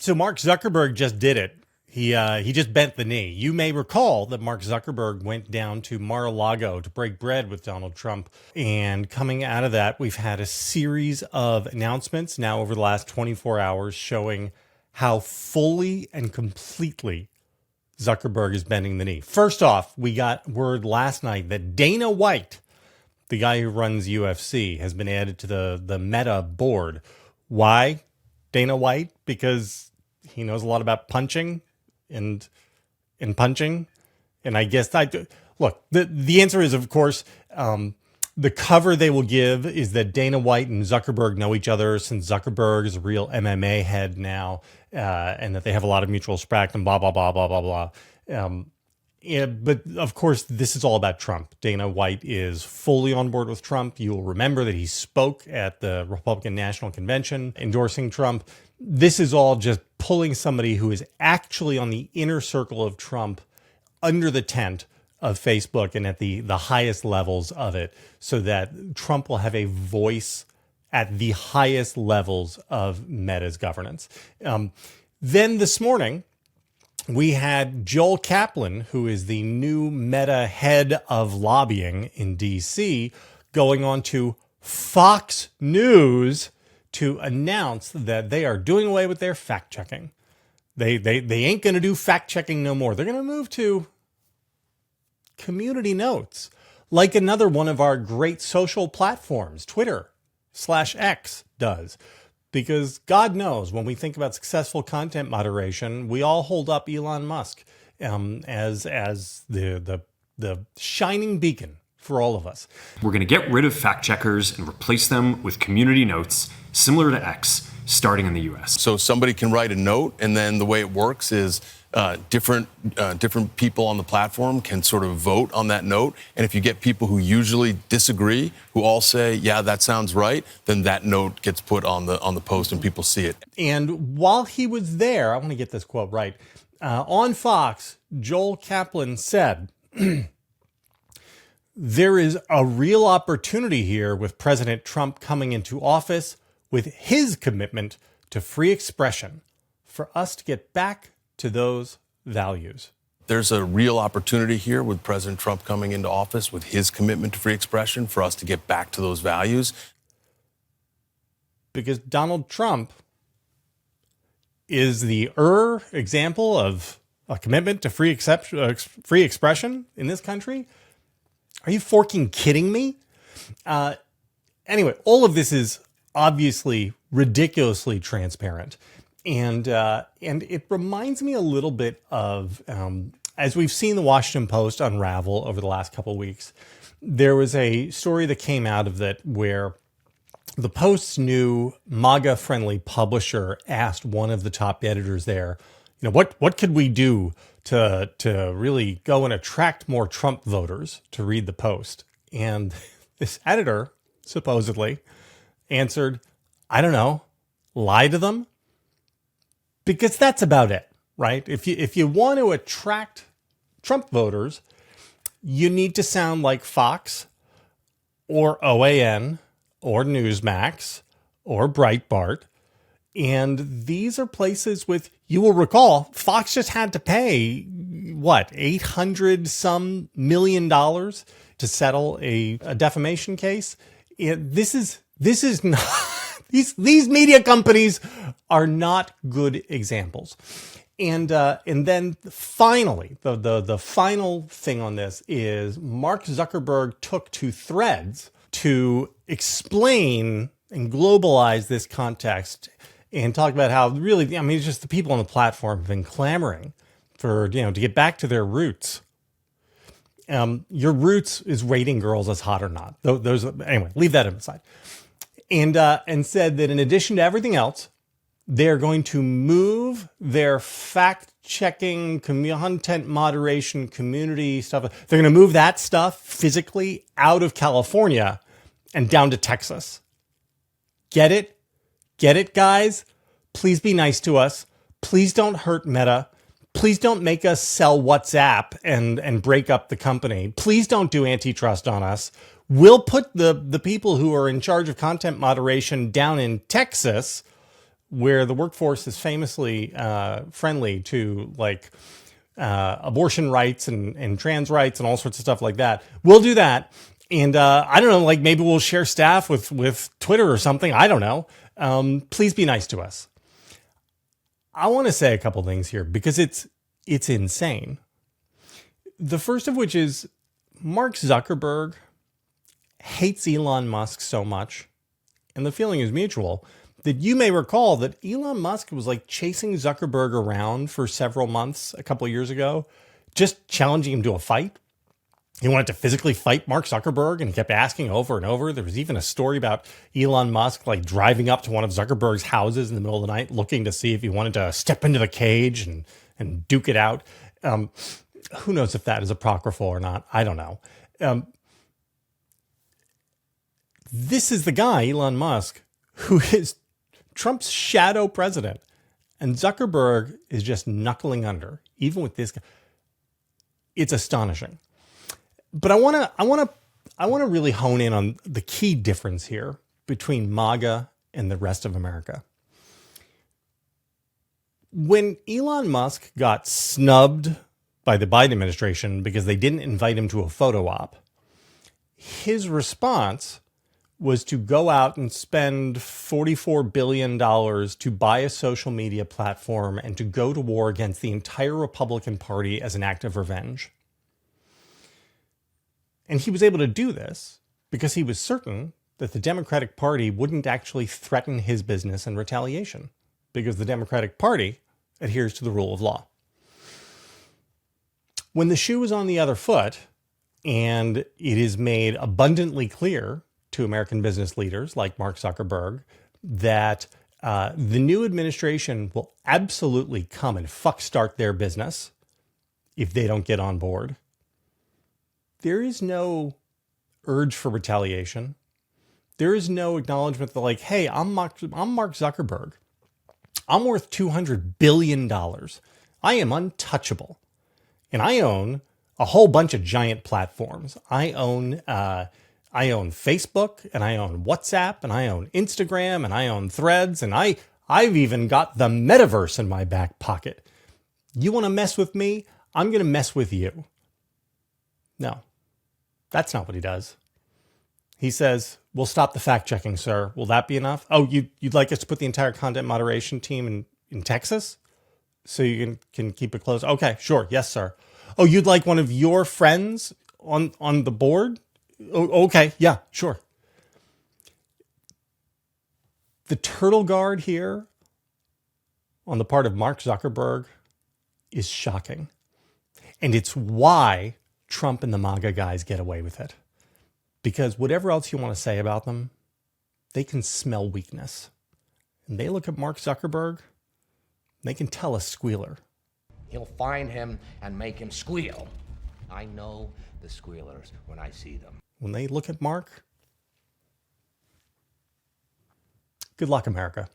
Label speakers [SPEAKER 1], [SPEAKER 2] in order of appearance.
[SPEAKER 1] So Mark Zuckerberg just did it. He just bent the knee. You may recall that Mark Zuckerberg went down to Mar-a-Lago to break bread with Donald Trump. And coming out of that, we've had a series of announcements now over the last 24 hours showing how fully and completely Zuckerberg is bending the knee. First off, we got word last night that Dana White, the guy who runs UFC, has been added to the Meta board. Why Dana White? Because he knows a lot about punching and punching. And I guess look, the answer is, of course, the cover they will give is that Dana White and Zuckerberg know each other since Zuckerberg is a real MMA head now, and that they have a lot of mutual respect and blah, blah, blah, blah, blah, blah. Yeah, but of course, this is all about Trump. Dana White is fully on board with Trump. You'll remember that he spoke at the Republican National Convention endorsing Trump. This is all just pulling somebody who is actually on the inner circle of Trump under the tent of Facebook and at the highest levels of it, so that Trump will have a voice at the highest levels of Meta's governance. Then this morning, we had Joel Kaplan, who is the new Meta head of lobbying in DC, going on to Fox News to announce that they are doing away with their fact-checking. They ain't going to do fact-checking no more. They're going to move to community notes, like another one of our great social platforms, Twitter/X does. Because God knows, when we think about successful content moderation, we all hold up Elon Musk as the shining beacon for all of us.
[SPEAKER 2] We're going to get rid of fact checkers and replace them with community notes, similar to X, starting in the US.
[SPEAKER 3] So somebody can write a note, and then the way it works is different people on the platform can sort of vote on that note. And if you get people who usually disagree, who all say, yeah, that sounds right, then that note gets put on the post and people see it.
[SPEAKER 1] And while he was there, I want to get this quote right, on Fox, Joel Kaplan said, there is a real opportunity here with President Trump coming into office with his commitment to free expression for us to get back to those values.
[SPEAKER 3] There's a real opportunity here with President Trump coming into office with his commitment to free expression for us to get back to those values.
[SPEAKER 1] Because Donald Trump is the example of a commitment to free expression in this country. Are you forking kidding me? Anyway, all of this is obviously ridiculously transparent. And it reminds me a little bit of, as we've seen the Washington Post unravel over the last couple of weeks, there was a story that came out of that where the Post's new MAGA-friendly publisher asked one of the top editors there, what could we do to really go and attract more Trump voters to read the Post? And this editor supposedly answered, I don't know, lie to them? Because that's about it, right? If you want to attract Trump voters, you need to sound like Fox or OAN or Newsmax or Breitbart. And these are places you will recall, Fox just had to pay, $800 some million to settle a defamation case. This is not, these media companies are not good examples. And then finally, the final thing on this is Mark Zuckerberg took to Threads to explain and globalize this context and talk about how really, it's just the people on the platform have been clamoring for, to get back to their roots. Your roots is rating girls as hot or not. Anyway, leave that aside. And said that in addition to everything else, they're going to move their fact-checking, content moderation, community stuff. They're going to move that stuff physically out of California and down to Texas. Get it? Get it, guys? Please be nice to us. Please don't hurt Meta. Please don't make us sell WhatsApp and break up the company. Please don't do antitrust on us. We'll put the people who are in charge of content moderation down in Texas where the workforce is famously friendly to like abortion rights and trans rights and all sorts of stuff like that. We'll do that. And I don't know, like maybe we'll share staff with Twitter or something. I don't know. Please be nice to us. I want to say a couple things here because it's insane. The first of which is Mark Zuckerberg hates Elon Musk so much, and the feeling is mutual, that you may recall that Elon Musk was like chasing Zuckerberg around for several months a couple of years ago, just challenging him to a fight. He wanted to physically fight Mark Zuckerberg and he kept asking over and over. There was even a story about Elon Musk like driving up to one of Zuckerberg's houses in the middle of the night looking to see if he wanted to step into the cage and duke it out. Who knows if that is apocryphal or not? I don't know. This is the guy, Elon Musk, who is Trump's shadow president. And Zuckerberg is just knuckling under, even with this guy. It's astonishing. But I want to really hone in on the key difference here between MAGA and the rest of America. When Elon Musk got snubbed by the Biden administration because they didn't invite him to a photo op, his response was to go out and spend $44 billion to buy a social media platform and to go to war against the entire Republican Party as an act of revenge. And he was able to do this because he was certain that the Democratic Party wouldn't actually threaten his business in retaliation, because the Democratic Party adheres to the rule of law. When the shoe is on the other foot, and it is made abundantly clear to American business leaders like Mark Zuckerberg that the new administration will absolutely come and start their business if they don't get on board, there is no urge for retaliation. There is no acknowledgement that like, hey, I'm Mark Zuckerberg. I'm worth $200 billion. I am untouchable. And I own a whole bunch of giant platforms. I own Facebook, and I own WhatsApp, and I own Instagram, and I own Threads, and I've even got the metaverse in my back pocket. You want to mess with me? I'm going to mess with you. No, that's not what he does. He says, we'll stop the fact checking, sir. Will that be enough? Oh, you'd like us to put the entire content moderation team in Texas so you can keep it close? Okay, sure. Yes, sir. Oh, you'd like one of your friends on the board? Oh, okay. Yeah, sure. The turtle guard here on the part of Mark Zuckerberg is shocking. And it's why Trump and the MAGA guys get away with it. Because whatever else you want to say about them, they can smell weakness. And they look at Mark Zuckerberg, they can tell a squealer.
[SPEAKER 4] He'll find him and make him squeal. I know the squealers when I see them.
[SPEAKER 1] When they look at Mark, good luck, America.